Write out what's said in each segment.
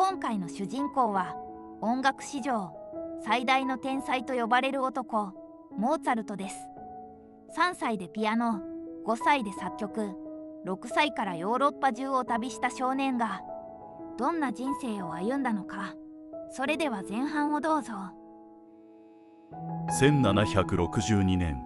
今回の主人公は音楽史上最大の天才と呼ばれる男、モーツァルトです。3歳でピアノ、5歳で作曲、6歳からヨーロッパ中を旅した少年がどんな人生を歩んだのか。それでは前半をどうぞ。1762年、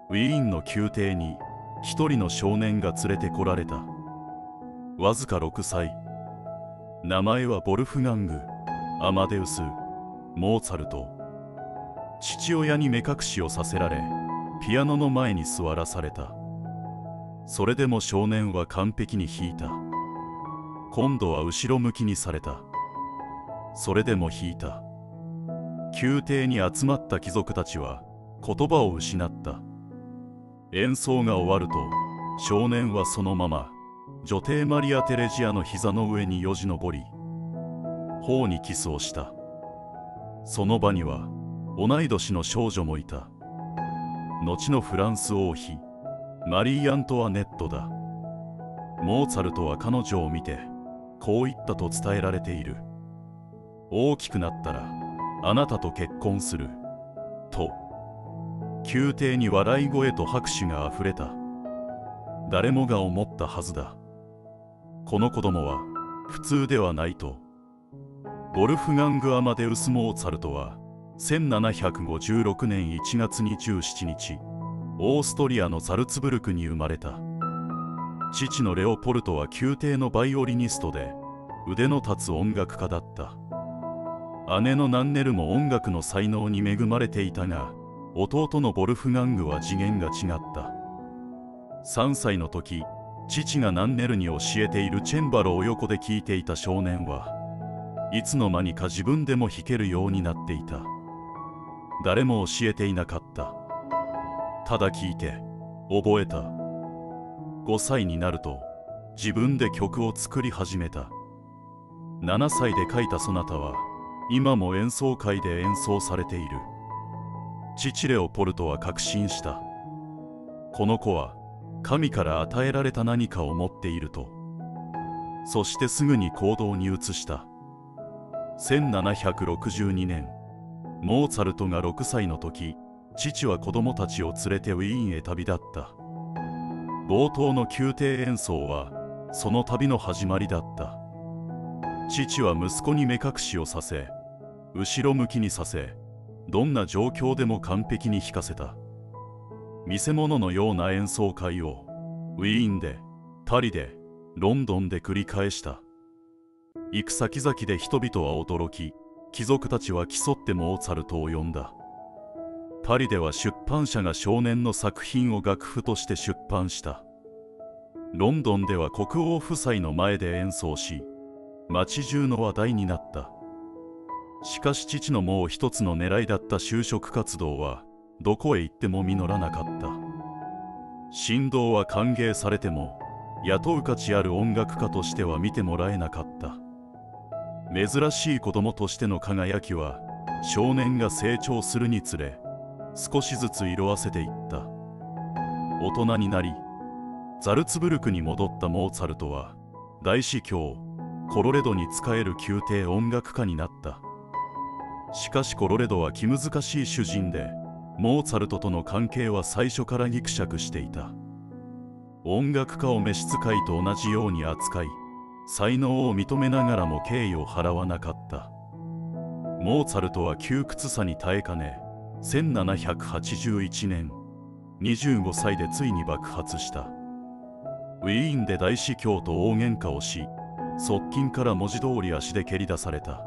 ウィーンの宮廷に一人の少年が連れてこられた。わずか6歳。名前はボルフガング・アマデウス・モーツァルト。父親に目隠しをさせられ、ピアノの前に座らされた。それでも少年は完璧に弾いた。今度は後ろ向きにされた。それでも弾いた。宮廷に集まった貴族たちは言葉を失った。演奏が終わると、少年はそのまま女帝マリア・テレジアの膝の上によじ登り、頬にキスをした。その場には同い年の少女もいた。後のフランス王妃マリー・アントワネットだ。モーツァルトは彼女を見てこう言ったと伝えられている。大きくなったらあなたと結婚すると。宮廷に笑い声と拍手があふれた。誰もが思ったはずだ。この子供は普通ではないと。ボルフガング・アマデウス・モーツァルトは1756年1月27日、オーストリアのザルツブルクに生まれた。父のレオポルトは宮廷のバイオリニストで腕の立つ音楽家だった。姉のナンネルも音楽の才能に恵まれていたが、弟のボルフガングは次元が違った。3歳の時、父がナンネルに教えているチェンバロを横で聴いていた少年はいつの間にか自分でも弾けるようになっていた。誰も教えていなかった。ただ聴いて覚えた。5歳になると自分で曲を作り始めた。7歳で書いたソナタは今も演奏会で演奏されている。父レオポルトは確信した。この子は神から与えられた何かを持っていると。そしてすぐに行動に移した。1762年、モーツァルトが6歳の時、父は子供たちを連れてウィーンへ旅立った。冒頭の宮廷演奏はその旅の始まりだった。父は息子に目隠しをさせ、後ろ向きにさせ、どんな状況でも完璧に弾かせた。見せ物のような演奏会をウィーンで、パリで、ロンドンで繰り返した。行く先々で人々は驚き、貴族たちは競ってモーツァルトを呼んだ。パリでは出版社が少年の作品を楽譜として出版した。ロンドンでは国王夫妻の前で演奏し、街中の話題になった。しかし父のもう一つの狙いだった就職活動はどこへ行っても実らなかった。神童は歓迎されても雇う価値ある音楽家としては見てもらえなかった。珍しい子供としての輝きは少年が成長するにつれ少しずつ色あせていった。大人になりザルツブルクに戻ったモーツァルトは大司教コロレドに仕える宮廷音楽家になった。しかしコロレドは気難しい主人で、モーツァルトとの関係は最初からぎくしゃくしていた。音楽家を召使いと同じように扱い、才能を認めながらも敬意を払わなかった。モーツァルトは窮屈さに耐えかね、1781年、25歳でついに爆発した。ウィーンで大司教と大喧嘩をし、側近から文字通り足で蹴り出された。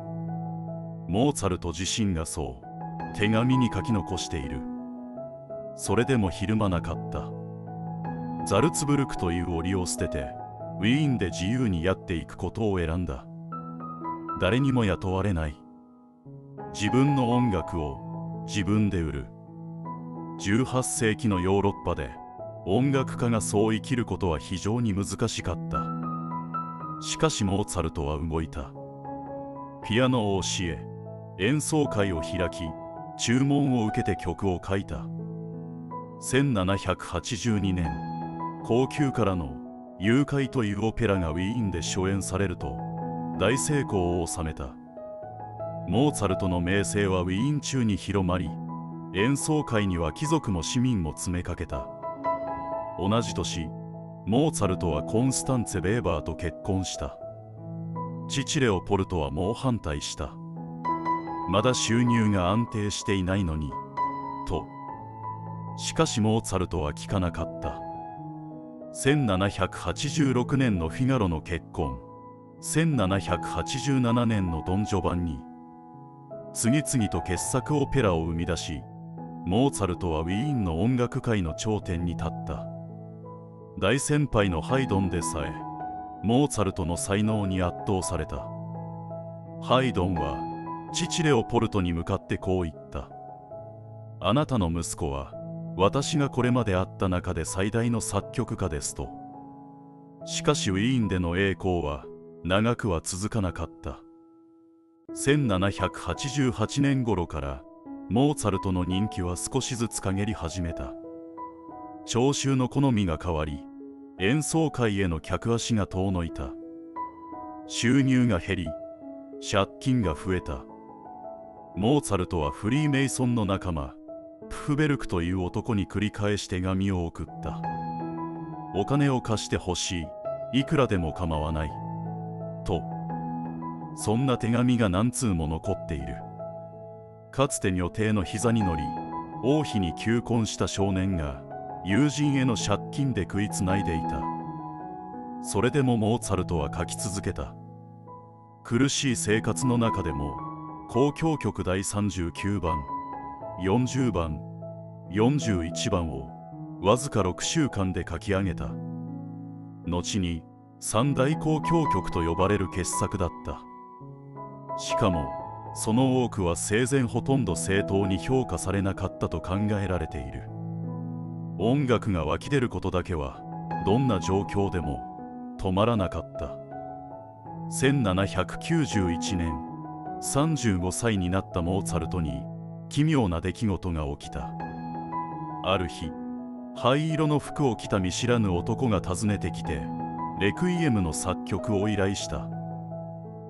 モーツァルト自身がそう手紙に書き残している。それでもひるまなかった。ザルツブルクという檻を捨ててウィーンで自由にやっていくことを選んだ。誰にも雇われない。自分の音楽を自分で売る。18世紀のヨーロッパで音楽家がそう生きることは非常に難しかった。しかしモーツァルトは動いた。ピアノを教え、演奏会を開き、注文を受けて曲を書いた。1782年、皇宮からの誘拐というオペラがウィーンで初演されると、大成功を収めた。モーツァルトの名声はウィーン中に広まり、演奏会には貴族も市民も詰めかけた。同じ年、モーツァルトはコンスタンツェ・ベーバーと結婚した。父レオポルトは猛反対した。まだ収入が安定していないのにと。しかしモーツァルトは聞かなかった。1786年のフィガロの結婚、1787年のドン・ジョバンニ、次々と傑作オペラを生み出し、モーツァルトはウィーンの音楽界の頂点に立った。大先輩のハイドンでさえモーツァルトの才能に圧倒された。ハイドンは父レオポルトに向かってこう言った。あなたの息子は私がこれまで会った中で最大の作曲家ですと。しかしウィーンでの栄光は長くは続かなかった。1788年頃からモーツァルトの人気は少しずつ陰り始めた。聴衆の好みが変わり、演奏会への客足が遠のいた。収入が減り、借金が増えた。モーツァルトはフリーメイソンの仲間プフベルクという男に繰り返し手紙を送った。お金を貸してほしい、いくらでも構わないと。そんな手紙が何通も残っている。かつて女帝の膝に乗り王妃に求婚した少年が友人への借金で食いつないでいた。それでもモーツァルトは書き続けた。苦しい生活の中でも交響曲第39番、40番、41番をわずか6週間で書き上げた。後に三大交響曲と呼ばれる傑作だった。しかもその多くは生前ほとんど正当に評価されなかったと考えられている。音楽が湧き出ることだけはどんな状況でも止まらなかった。1791年、35歳になったモーツァルトに奇妙な出来事が起きた。ある日、灰色の服を着た見知らぬ男が訪ねてきてレクイエムの作曲を依頼した。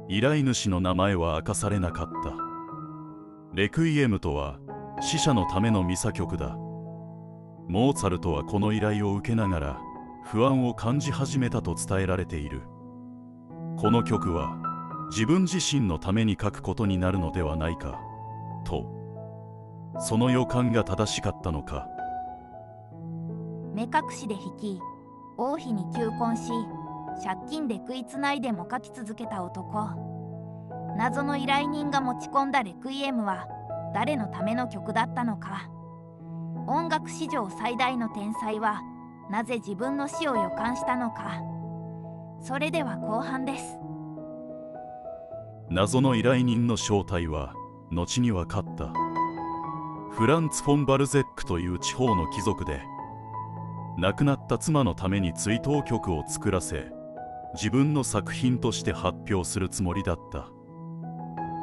依頼主の名前は明かされなかった。レクイエムとは死者のためのミサ曲だ。モーツァルトはこの依頼を受けながら不安を感じ始めたと伝えられている。この曲は自分自身のために書くことになるのではないかと。その予感が正しかったのか。目隠しで弾き、王妃に求婚し、借金で食いつないでも書き続けた男。謎の依頼人が持ち込んだレクイエムは誰のための曲だったのか。音楽史上最大の天才はなぜ自分の死を予感したのか。それでは後半です。謎の依頼人の正体は後に分かった。フランツ・フォン・バルゼックという地方の貴族で、亡くなった妻のために追悼曲を作らせ、自分の作品として発表するつもりだった。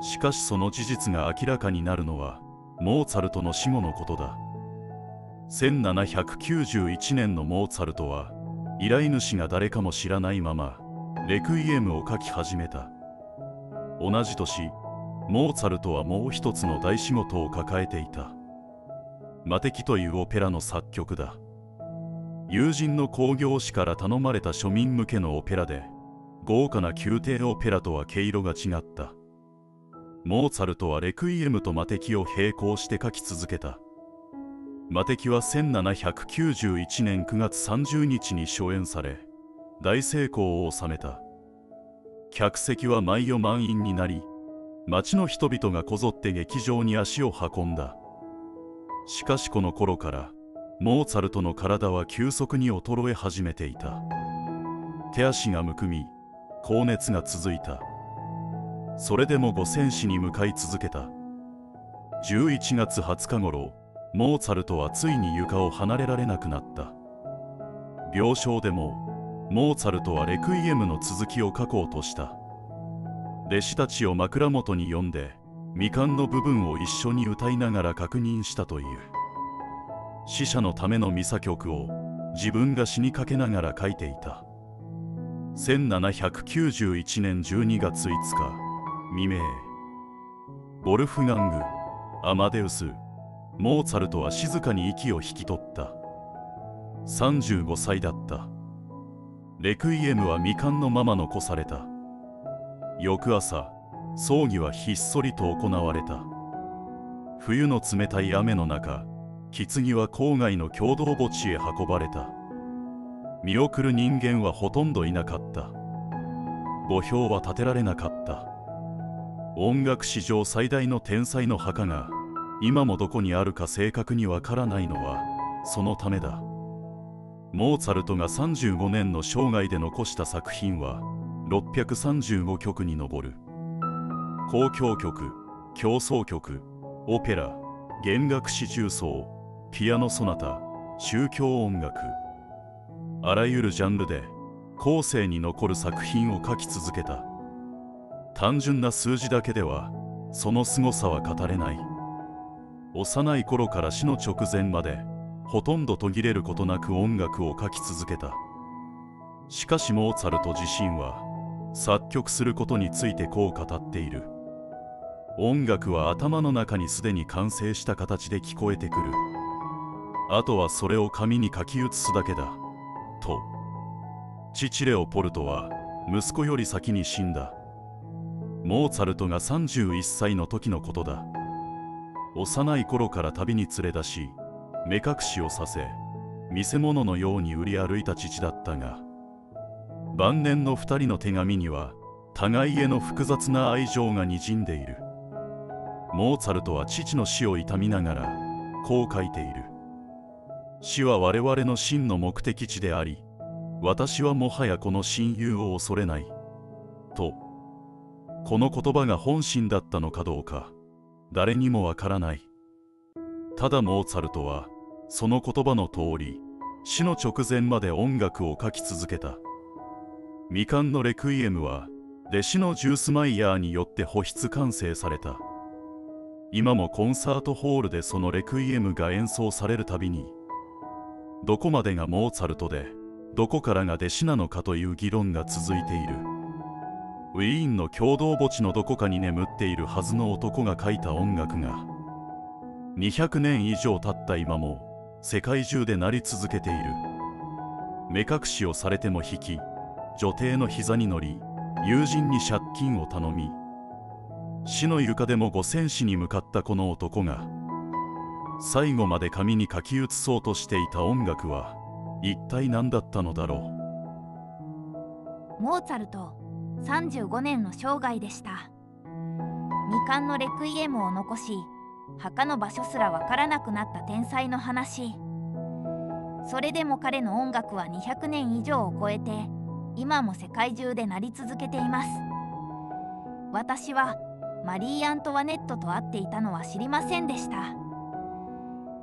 しかしその事実が明らかになるのはモーツァルトの死後のことだ。1791年のモーツァルトは依頼主が誰かも知らないままレクイエムを書き始めた。同じ年、モーツァルトはもう一つの大仕事を抱えていた。魔笛というオペラの作曲だ。友人の興行師から頼まれた庶民向けのオペラで、豪華な宮廷オペラとは毛色が違った。モーツァルトはレクイエムと魔笛を並行して書き続けた。魔笛は1791年9月30日に初演され、大成功を収めた。客席は毎夜満員になり、町の人々がこぞって劇場に足を運んだ。しかしこの頃からモーツァルトの体は急速に衰え始めていた。手足がむくみ、高熱が続いた。それでも五戦士に向かい続けた。11月20日頃、モーツァルトはついに床を離れられなくなった。病床でもモーツァルトはレクイエムの続きを書こうとした。弟子たちを枕元に呼んで未完の部分を一緒に歌いながら確認したという。死者のためのミサ曲を自分が死にかけながら書いていた。1791年12月5日未明、ボルフガング・アマデウス・モーツァルトは静かに息を引き取った。35歳だった。レクイエムは未完のまま残された。翌朝、葬儀はひっそりと行われた。冬の冷たい雨の中、棺は郊外の共同墓地へ運ばれた。見送る人間はほとんどいなかった。墓標は建てられなかった。音楽史上最大の天才の墓が今もどこにあるか正確にわからないのはそのためだ。モーツァルトが35年の生涯で残した作品は635曲に上る。交響曲、協奏曲、オペラ、弦楽四重奏、ピアノソナタ、宗教音楽、あらゆるジャンルで後世に残る作品を書き続けた。単純な数字だけではその凄さは語れない。幼い頃から死の直前までほとんど途切れることなく音楽を書き続けた。しかしモーツァルト自身は作曲することについてこう語っている。音楽は頭の中にすでに完成した形で聞こえてくる。あとはそれを紙に書き写すだけだと。父レオポルトは息子より先に死んだ。モーツァルトが31歳の時のことだ。幼い頃から旅に連れ出し、目隠しをさせ、見せ物のように売り歩いた父だったが、晩年の2人の手紙には互いへの複雑な愛情がにじんでいる。モーツァルトは父の死を悼みながらこう書いている。死は我々の真の目的地であり、私はもはやこの親友を恐れないと。この言葉が本心だったのかどうか誰にもわからない。ただモーツァルトはその言葉の通り死の直前まで音楽を書き続けた。未完のレクイエムは弟子のジュースマイヤーによって保筆完成された。今もコンサートホールでそのレクイエムが演奏されるたびに、どこまでがモーツァルトでどこからが弟子なのかという議論が続いている。ウィーンの共同墓地のどこかに眠っているはずの男が書いた音楽が200年以上経った今も世界中で鳴り続けている。目隠しをされても引き、女帝の膝に乗り、友人に借金を頼み、死の床でもご戦死に向かったこの男が最後まで紙に書き写そうとしていた音楽は一体何だったのだろう。モーツァルト35年の生涯でした。未完のレクイエムを残し、墓の場所すらわからなくなった天才の話。それでも彼の音楽は200年以上を超えて今も世界中で鳴り続けています。私はマリー・アントワネットと会っていたのは知りませんでした。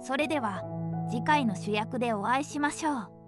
それでは次回の主役でお会いしましょう。